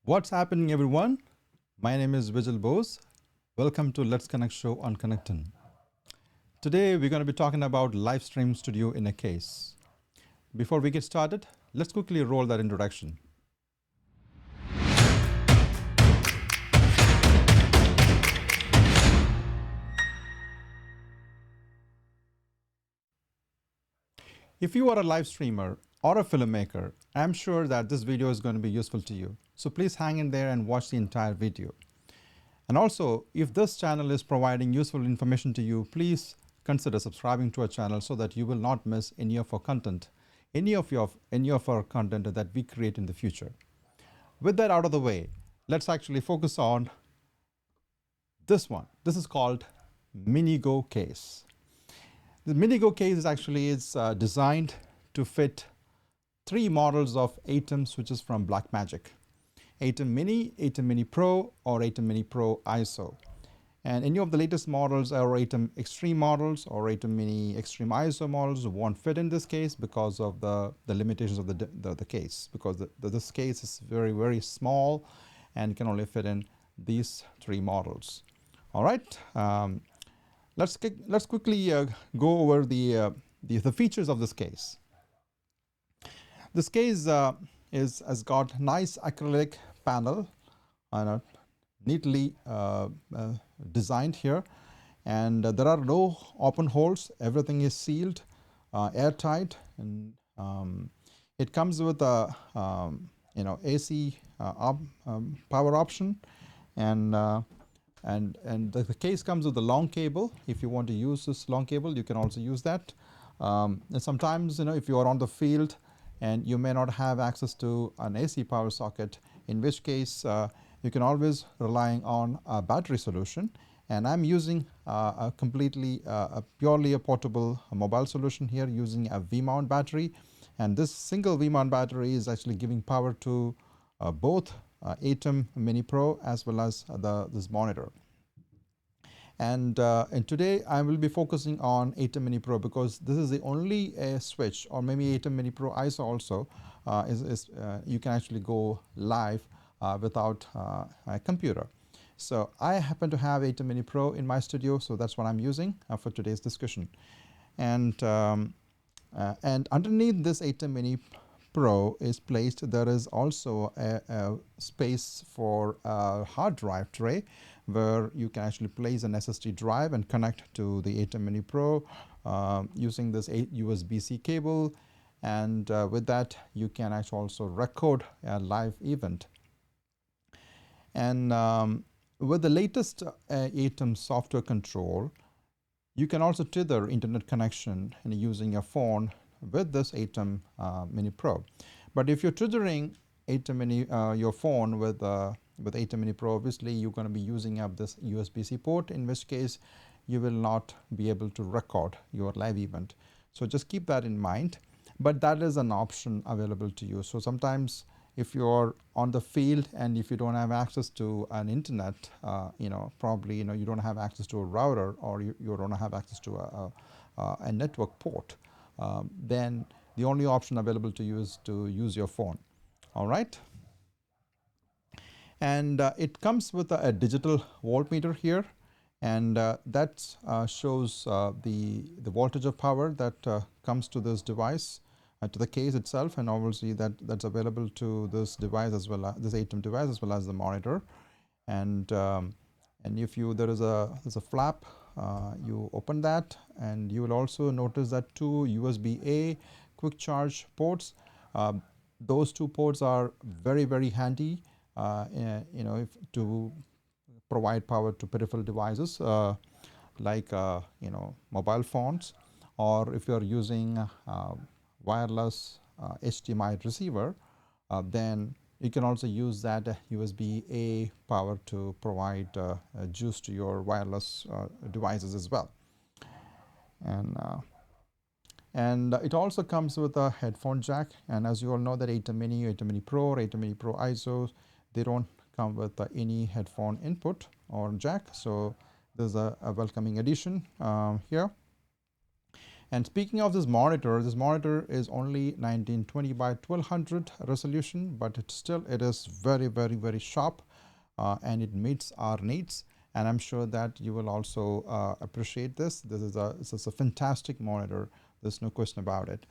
What's happening, everyone? My name is Vijal Bose. Welcome to Let's Connect show on KONNECTiN. Today, we're going to be talking about Livestream Studio in a case. Before we get started, let's quickly roll that introduction. If you are a live streamer or a filmmaker, I'm sure that this video is going to be useful to you. So please hang in there and watch the entire video. And also, if this channel is providing useful information to you, please consider subscribing to our channel so that you will not miss any of our content, any of our content that we create in the future. With that out of the way, let's actually focus on this one. This is called Minigo case. The Minigo case is actually designed to fit 3 models of ATEM switches from Blackmagic: ATEM Mini, ATEM Mini Pro, or ATEM Mini Pro ISO. And any of the latest models or ATEM Extreme models or ATEM Mini Extreme ISO models won't fit in this case because of the limitations of the case, because this case is very, very small and can only fit in these 3 models. All right. Let's quickly go over the features of this case. This case has got nice acrylic panel, neatly designed here, and there are no open holes. Everything is sealed, airtight, and it comes with a AC power option, and the case comes with a long cable. If you want to use this long cable, you can also use that. And sometimes, if you are on the field and you may not have access to an AC power socket, in which case you can always rely on a battery solution. And I'm using purely a portable mobile solution here, using a V-mount battery. And this single V-mount battery is actually giving power to both ATEM Mini Pro as well as this monitor. And today I will be focusing on ATEM Mini Pro because this is the only switch, or maybe ATEM Mini Pro ISO also, you can actually go live without a computer. So I happen to have ATEM Mini Pro in my studio, so that's what I'm using for today's discussion. And underneath this ATEM Mini Pro is placed, there is also a space for a hard drive tray, where you can actually place an SSD drive and connect to the ATEM Mini Pro using this USB-C cable. And with that, you can actually also record a live event. And with the latest ATEM software control, you can also tether internet connection using a phone with this ATEM Mini Pro. But if you're tethering ATEM Mini, your phone with ATEM Mini Pro, obviously you're going to be using up this USB-C port, in which case you will not be able to record your live event. So just keep that in mind. But that is an option available to you. So sometimes if you're on the field and if you don't have access to an internet, probably you don't have access to a router, or you don't have access to a network port, then the only option available to you is to use your phone. All right. And it comes with a digital voltmeter here, and that shows the voltage of power that comes to this device, to the case itself, and obviously that's available to this device as well, this ATEM device as well as the monitor. And if there's a flap, you open that, and you will also notice that 2 USB-A quick charge ports. Those 2 ports are very, very handy, to provide power to peripheral devices like mobile phones, or if you're using wireless HDMI receiver, then you can also use that USB-A power to provide juice to your wireless devices as well. And it also comes with a headphone jack. And as you all know, that ATEM Mini, ATEM Mini Pro, or ATEM Mini Pro ISO, they don't come with any headphone input or jack. So there's a welcoming addition here. And speaking of this monitor is only 1920 by 1200 resolution, but it is very, very, very sharp, and it meets our needs. And I'm sure that you will also appreciate this. This is a fantastic monitor. There's no question about it.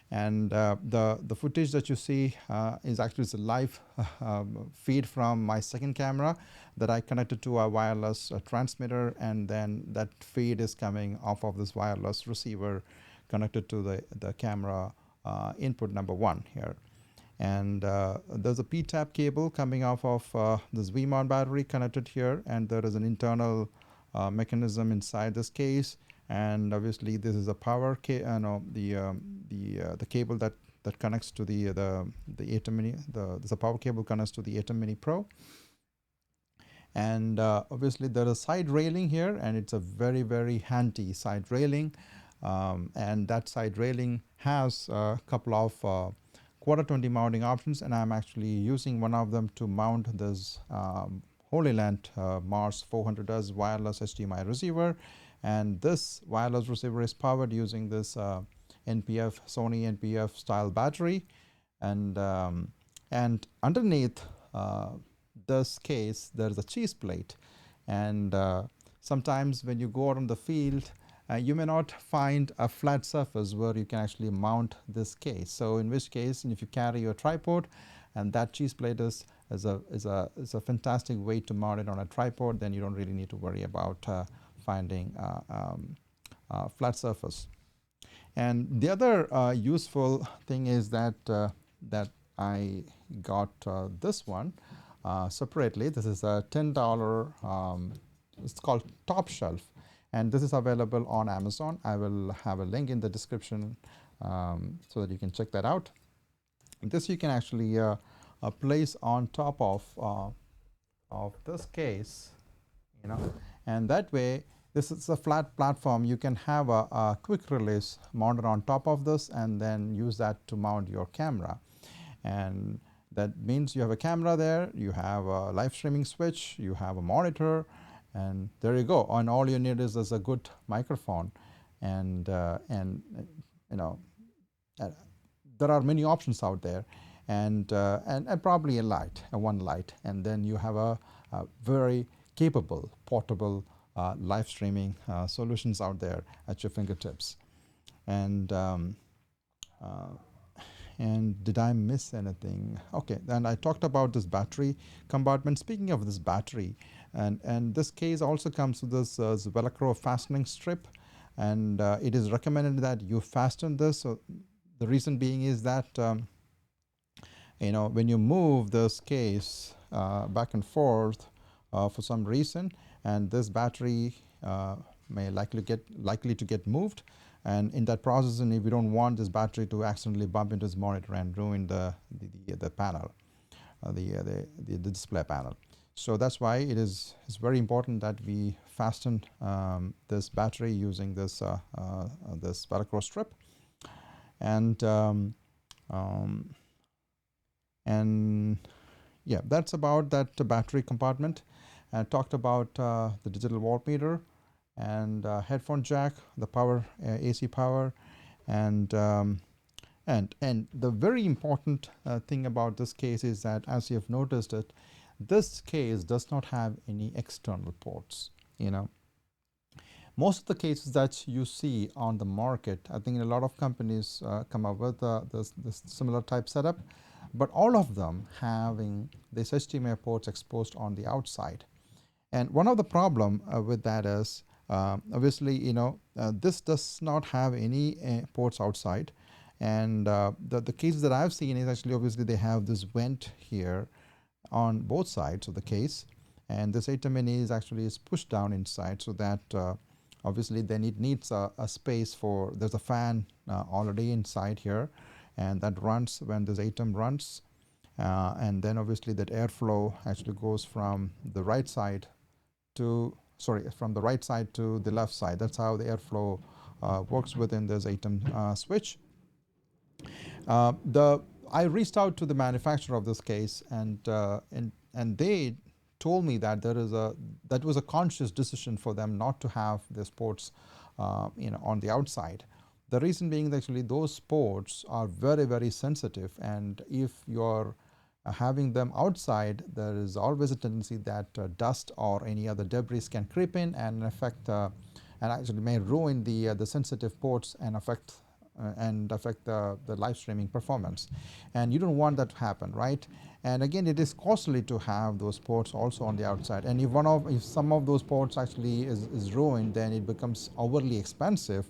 And the footage that you see is actually the live feed from my second camera that I connected to a wireless transmitter, and then that feed is coming off of this wireless receiver connected to the camera input number 1 here. And there's a P-tap cable coming off of this V-mount battery connected here, and there is an internal mechanism inside this case. And obviously this is a power the cable that connects to the ATEM Mini. There's a power cable connects to the ATEM Mini Pro. And obviously there is a side railing here, and it's a very, very handy side railing. And that side railing has a couple of quarter 20 mounting options, and I'm actually using one of them to mount this Holy Land Mars 400S wireless HDMI receiver. And this wireless receiver is powered using this NPF, Sony NPF style battery. And underneath this case, there's a cheese plate. And sometimes when you go out on the field, you may not find a flat surface where you can actually mount this case. So in which case, if you carry your tripod, and that cheese plate is a fantastic way to mount it on a tripod, then you don't really need to worry about finding flat surface. And the other useful thing is that that I got this one separately. This is a $10. It's called Top Shelf, and this is available on Amazon. I will have a link in the description so that you can check that out. This you can actually place on top of this case, and that way, this is a flat platform. You can have a quick release mounted on top of this, and then use that to mount your camera. And that means you have a camera there, you have a live streaming switch, you have a monitor, and there you go. And all you need is a good microphone, and there are many options out there, and probably one light, and then you have a very capable portable live streaming solutions out there at your fingertips. And did I miss anything? Okay, then I talked about this battery compartment. Speaking of this battery, and this case also comes with this Velcro fastening strip, and it is recommended that you fasten this. So the reason being is that when you move this case back and forth for some reason, and this battery may likely to get moved, and in that process, and if you don't want this battery to accidentally bump into this monitor and ruin the panel, the display panel. So that's why it's very important that we fasten this battery using this this Velcro strip. And yeah, that's about that battery compartment. I talked about the digital voltmeter and headphone jack, the power, AC power, and the very important thing about this case is that, as you have noticed it, this case does not have any external ports. Most of the cases that you see on the market, I think a lot of companies come up with this similar type setup, but all of them having this HDMI ports exposed on the outside. And one of the problem with that is, obviously, this does not have any ports outside. And the cases that I've seen is actually, obviously, they have this vent here on both sides of the case. And this ATEM Mini is actually pushed down inside, so that obviously then it needs a space for, there's a fan already inside here, and that runs when this ATEM runs. And then obviously that airflow actually goes from the right side from the right side to the left side. That's how the airflow works within this ATEM switch. I reached out to the manufacturer of this case, and they told me that that was a conscious decision for them not to have these ports on the outside. The reason being that actually those ports are very, very sensitive, and if you're having them outside, there is always a tendency that dust or any other debris can creep in and affect and actually may ruin the sensitive ports and affect the live streaming performance, and you don't want that to happen, right? And again, it is costly to have those ports also on the outside, and if some of those ports actually is ruined, then it becomes overly expensive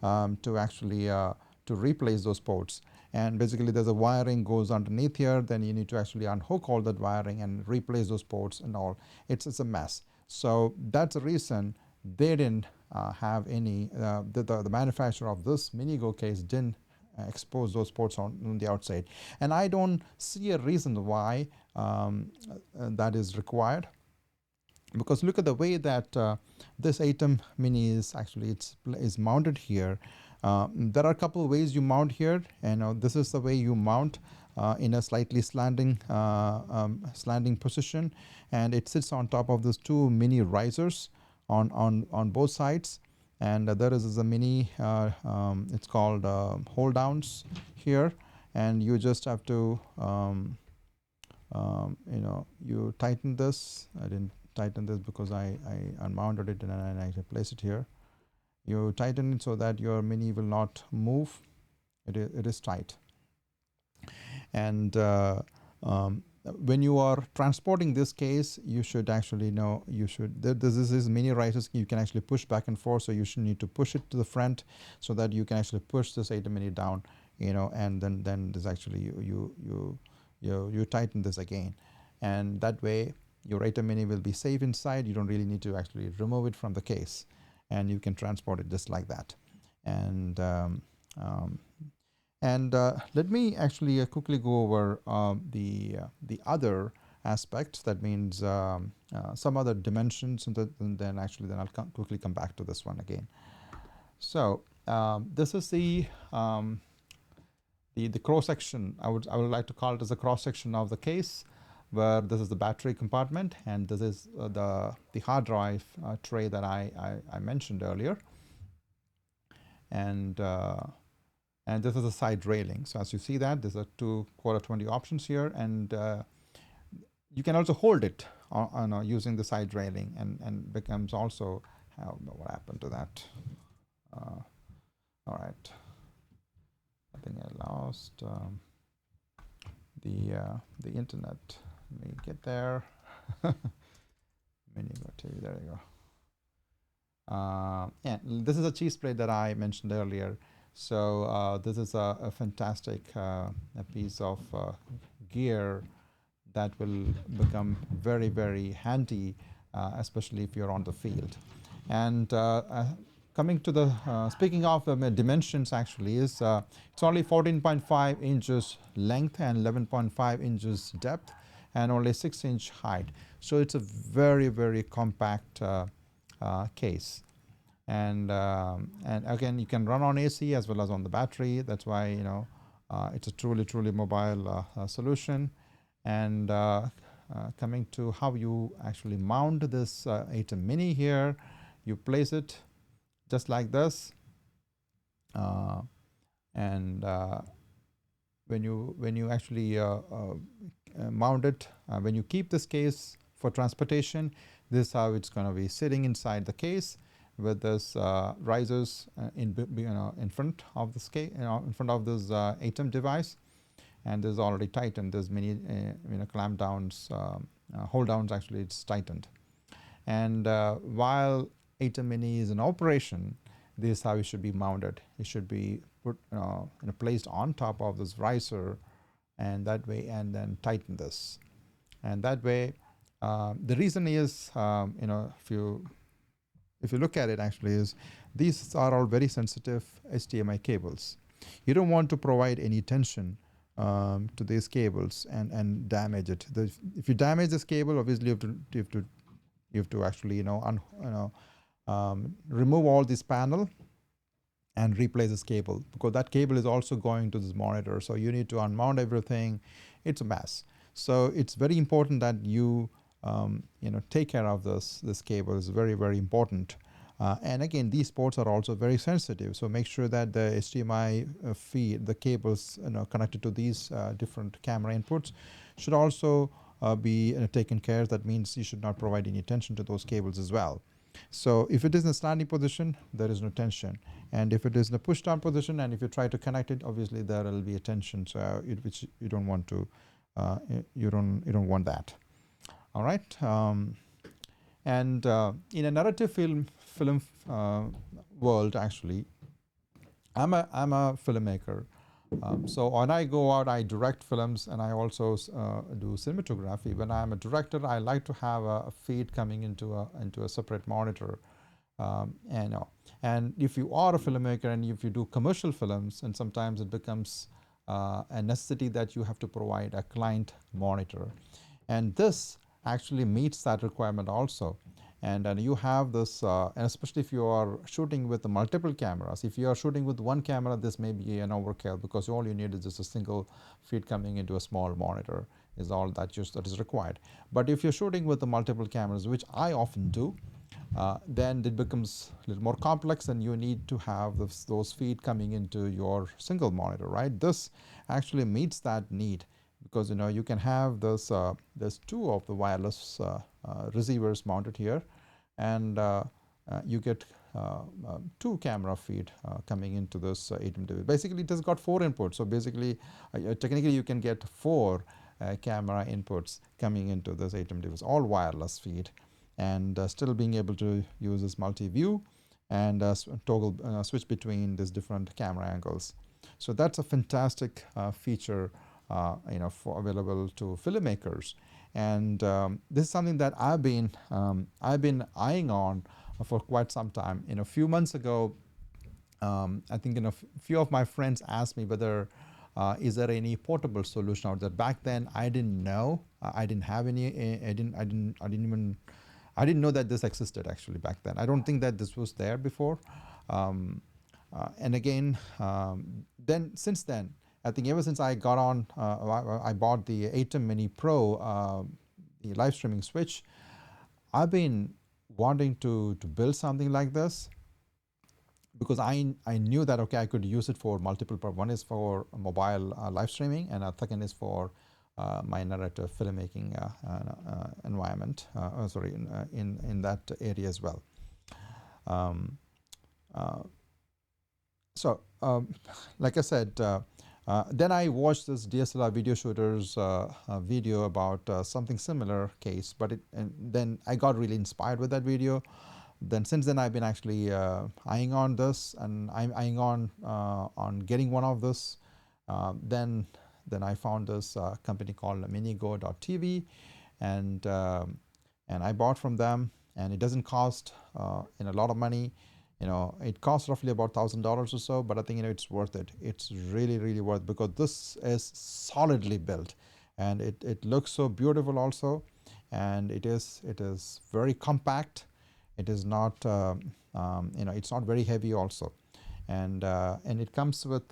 to actually to replace those ports. And basically there's a wiring goes underneath here, then you need to actually unhook all that wiring and replace those ports and all. It's a mess. So that's the reason they didn't have any, the manufacturer of this MiniGo case didn't expose those ports on the outside. And I don't see a reason why that is required, because look at the way that this ATEM Mini is actually is mounted here. There are a couple of ways you mount here, and this is the way you mount in a slightly slanting position, and it sits on top of those two mini risers on both sides. And there is a mini, it's called hold downs here, and you just have to you tighten this. I didn't tighten this because I unmounted it and I placed it here. You tighten it so that your mini will not move. It is tight. And when you are transporting this case, you should actually know, this is mini risers you can actually push back and forth, so you should need to push it to the front so that you can actually push this ATEM Mini down, and then this actually you tighten this again, and that way your ATEM Mini will be safe inside. You don't really need to actually remove it from the case, and you can transport it just like that. And let me actually quickly go over the other aspects. That means some other dimensions, and then I'll quickly come back to this one again. So this is the cross section. I would like to call it as a cross section of the case, where this is the battery compartment, and this is the hard drive tray that I mentioned earlier, and this is a side railing. So as you see that, there's a 2 1/4 options here, and you can also hold it using the side railing, and becomes also, I don't know what happened to that. All right, I think I lost the internet. Let me get there. MiniGo TV, there you go. Yeah, this is a cheese plate that I mentioned earlier. So this is a fantastic piece of gear that will become very, very handy, especially if you're on the field. And coming to the, speaking of dimensions, actually, is it's only 14.5 inches length and 11.5 inches depth, and only 6-inch height. So it's a very, very compact case. And again, you can run on AC as well as on the battery. That's why it's a truly mobile solution. And coming to how you actually mount this ATEM Mini here, you place it just like this, and when you actually mount it, when you keep this case for transportation, this is how it's going to be sitting inside the case, with this risers in front of this case, in front of this ATEM device, and this is already tightened. There's many clamp downs, hold downs. Actually, it's tightened, and while ATEM Mini is in operation, this is how it should be mounted. It should be put placed on top of this riser, and that way, and then tighten this, and that way. The reason is, if you look at it, actually, is these are all very sensitive HDMI cables. You don't want to provide any tension to these cables and damage it. If you damage this cable, obviously you have to actually remove all this panel and replace this cable, because that cable is also going to this monitor. So you need to unmount everything. It's a mess. So it's very important that you take care of this cable. Is very, very important. And again, these ports are also very sensitive, so make sure that the HDMI feed, the cables connected to these different camera inputs should also be taken care. That means you should not provide any tension to those cables as well. So if it is in a standing position, there is no tension, and if it is in a push down position, and if you try to connect it, obviously there will be a tension, so which you don't want to, you don't want that. All right. And in a narrative film world, actually, I'm a filmmaker. So when I go out, I direct films, and I also do cinematography. When I'm a director, I like to have a feed coming into a separate monitor. And if you are a filmmaker and if you do commercial films, and sometimes it becomes a necessity that you have to provide a client monitor, and this actually meets that requirement also. And you have this, and especially if you are shooting with multiple cameras. If you are shooting with one camera, this may be an overkill, because all you need is just a single feed coming into a small monitor is all that is required. But if you're shooting with the multiple cameras, which I often do, then it becomes a little more complex, and you need to have those feed coming into your single monitor, right? This actually meets that need, because you can have this, there's two of the wireless receivers mounted here, and you get two camera feed coming into this ATEM device. Basically, it has got 4 inputs. So basically, technically, you can get 4 camera inputs coming into this ATEM device, all wireless feed, and still being able to use this multi-view and toggle switch between these different camera angles. So that's a fantastic feature, available to filmmakers. And this is something that I've been eyeing on for quite some time. A few months ago, I think a few of my friends asked me whether is there any portable solution out there. Back then, I didn't know. I didn't have any. I didn't know that this existed actually back then. I don't think that this was there before. And again, since then, I think ever since I got on, I bought the ATEM Mini Pro, the live streaming switch, I've been wanting to build something like this, because I knew that, okay, I could use it for multiple purposes. One is for mobile live streaming, and a second is for my narrative filmmaking environment, in that area as well. Like I said, then I watched this DSLR video shooter's video about something similar case, and then I got really inspired with that video. Then since then, I've been actually eyeing on this, and I'm eyeing on getting one of this. Then I found this company called minigo.tv, and I bought from them, and it doesn't cost a lot of money. It costs roughly about $1,000 or so, but I think it's worth it. It's really, really worth it, because this is solidly built, and it looks so beautiful also, and it is very compact. It is not it's not very heavy also, and it comes with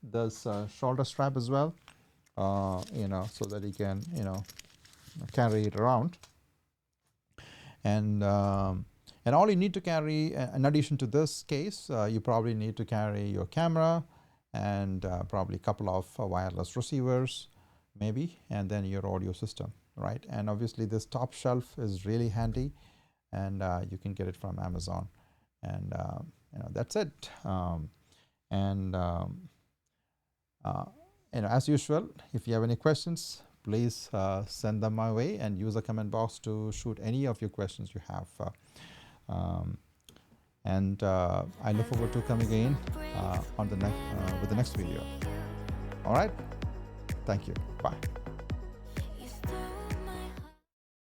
this shoulder strap as well, so that you can carry it around, and all you need to carry, in addition to this case, you probably need to carry your camera and probably a couple of wireless receivers, maybe, and then your audio system, right? And obviously, this top shelf is really handy, and you can get it from Amazon, and that's it. As usual, if you have any questions, please send them my way, and use the comment box to shoot any of your questions you have. I look forward to coming again on with the next video. All right. Thank you. Bye.